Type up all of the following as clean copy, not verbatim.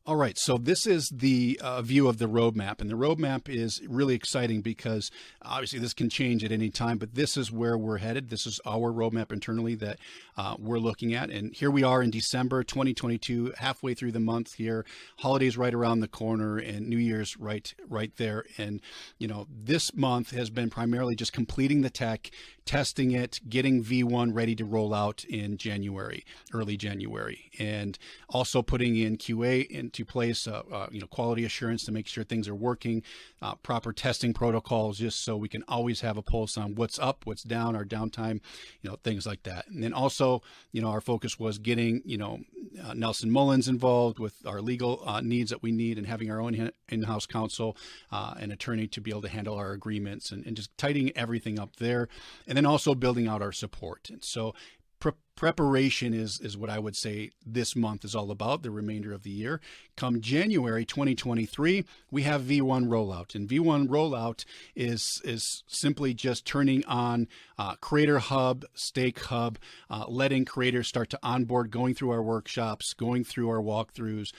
All right, so this is the view of the roadmap, and the roadmap is really exciting because obviously this can change at any time, but this is where we're headed. This is our roadmap internally that we're looking at, and here we are in December 2022, halfway through the month here. Holidays right around the corner, and New Year's right there. And this month has been primarily just completing the tech, testing it, getting V1 ready to roll out in January, early January, and also putting in QA into place, quality assurance to make sure things are working, proper testing protocols, just so we can always have a pulse on what's up, what's down, our downtime, things like that. And then also, our focus was getting, Nelson Mullins involved with our legal needs that we need, and having our own in-house counsel and attorney to be able to handle our agreements, and just tidying everything up there. And then also building out our support. And so preparation is what I would say this month is all about, the remainder of the year. Come January 2023, we have V1 rollout, and V1 rollout is simply just turning on Creator Hub, Stake Hub, letting creators start to onboard, going through our workshops, going through our walkthroughs,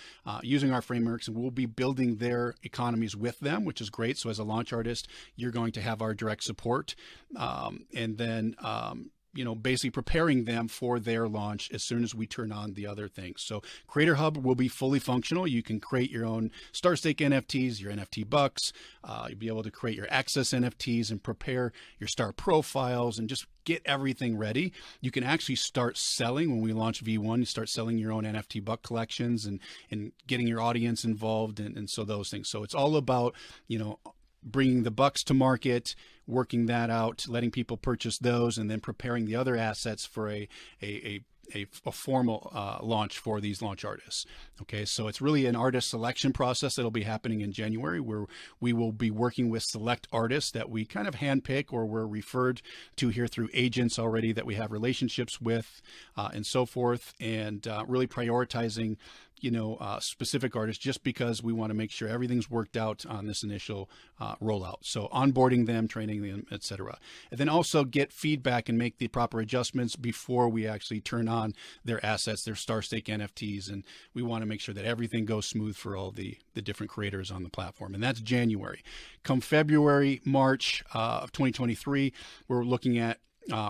using our frameworks, and we'll be building their economies with them, which is great. So as a launch artist, you're going to have our direct support, and then basically preparing them for their launch as soon as we turn on the other things. So Creator Hub will be fully functional. You can create your own StarStake NFTs, your NFT bucks. You'll be able to create your access NFTs and prepare your star profiles and just get everything ready. You can actually start selling when we launch V1. You start selling your own NFT buck collections and getting your audience involved, and so those things. So it's all about, bringing the bucks to market, working that out, letting people purchase those, and then preparing the other assets for a formal launch for these launch artists. Okay, so it's really an artist selection process that'll be happening in January, where we will be working with select artists that we kind of handpick or we're referred to here through agents already that we have relationships with, and so forth, and really prioritizing specific artists, just because we want to make sure everything's worked out on this initial rollout. So onboarding them, training them, etc. And then also get feedback and make the proper adjustments before we actually turn on their assets, their StarStake NFTs. And we want to make sure that everything goes smooth for all the different creators on the platform. And that's January. Come February, March of 2023, we're looking at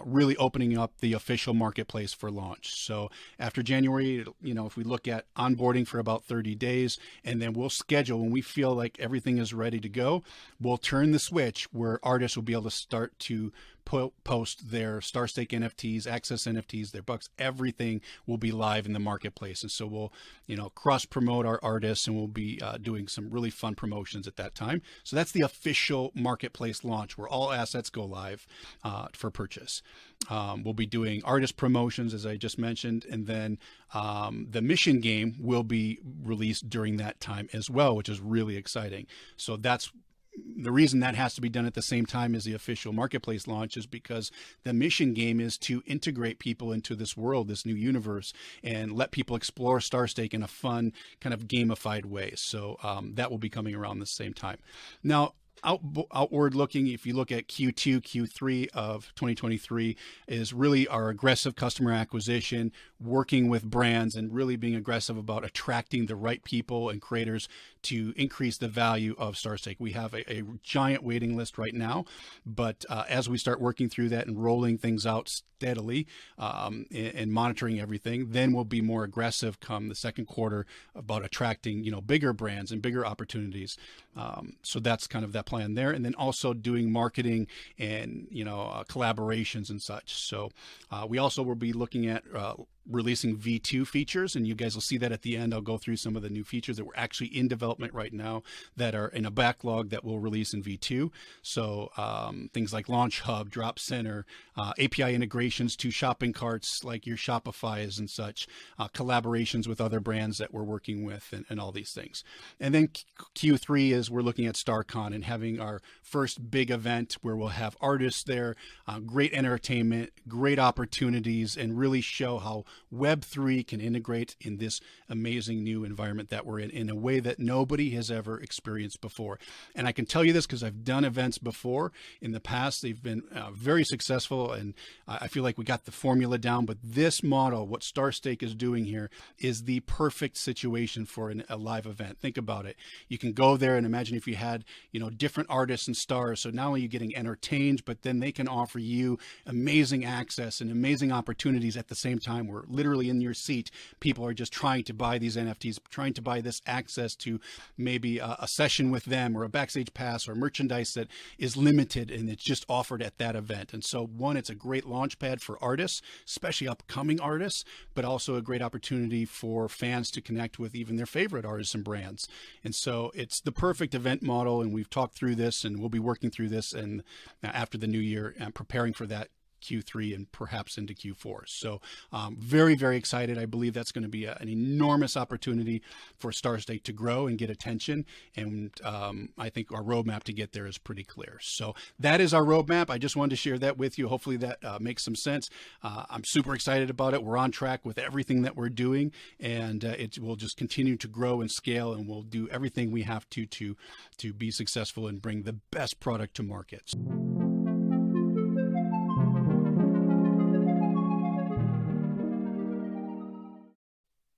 really opening up the official marketplace for launch. So after January, if we look at onboarding for about 30 days, and then we'll schedule when we feel like everything is ready to go, we'll turn the switch where artists will be able to start to post their StarStake NFTs, access NFTs, their bucks, everything will be live in the marketplace. And so we'll, cross promote our artists, and we'll be doing some really fun promotions at that time. So that's the official marketplace launch where all assets go live for purchase. We'll be doing artist promotions, as I just mentioned, and then the mission game will be released during that time as well, which is really exciting. So that's the reason that has to be done at the same time as the official marketplace launch, is because the mission game is to integrate people into this world, this new universe, and let people explore StarStake in a fun, kind of gamified way. So that will be coming around the same time. Now, outward looking, if you look at Q2, Q3 of 2023, is really our aggressive customer acquisition, working with brands, and really being aggressive about attracting the right people and creators to increase the value of StarStake. We have a giant waiting list right now, but as we start working through that and rolling things out steadily and monitoring everything, then we'll be more aggressive come the second quarter about attracting, bigger brands and bigger opportunities. So that's kind of that plan there. And then also doing marketing and, collaborations and such. So we also will be looking at releasing V2 features, and you guys will see that at the end. I'll go through some of the new features that we're actually in development right now that are in a backlog that we'll release in V2. So things like Launch Hub, Drop Center, API integrations to shopping carts like your Shopify's and such, collaborations with other brands that we're working with, and all these things. And then Q3 is we're looking at StarCon and having our first big event where we'll have artists there, great entertainment, great opportunities, and really show how Web3 can integrate in this amazing new environment that we're in a way that nobody has ever experienced before. And I can tell you this because I've done events before in the past. They've been very successful, and I feel like we got the formula down. But this model, what StarStake is doing here, is the perfect situation for a live event. Think about it. You can go there and imagine if you had, different artists and stars. So not only are you getting entertained, but then they can offer you amazing access and amazing opportunities at the same time, where literally in your seat, people are just trying to buy these NFTs, trying to buy this access to maybe a session with them, or a backstage pass, or merchandise that is limited and it's just offered at that event. And so one, it's a great launch pad for artists, especially upcoming artists, but also a great opportunity for fans to connect with even their favorite artists and brands. And so it's the perfect event model. And we've talked through this, and we'll be working through this and after the new year and preparing for that Q3 and perhaps into Q4. So very, very excited. I believe that's going to be an enormous opportunity for StarStake to grow and get attention. And I think our roadmap to get there is pretty clear. So that is our roadmap. I just wanted to share that with you. Hopefully that makes some sense. I'm super excited about it. We're on track with everything that we're doing, and it will just continue to grow and scale, and we'll do everything we have to be successful and bring the best product to market.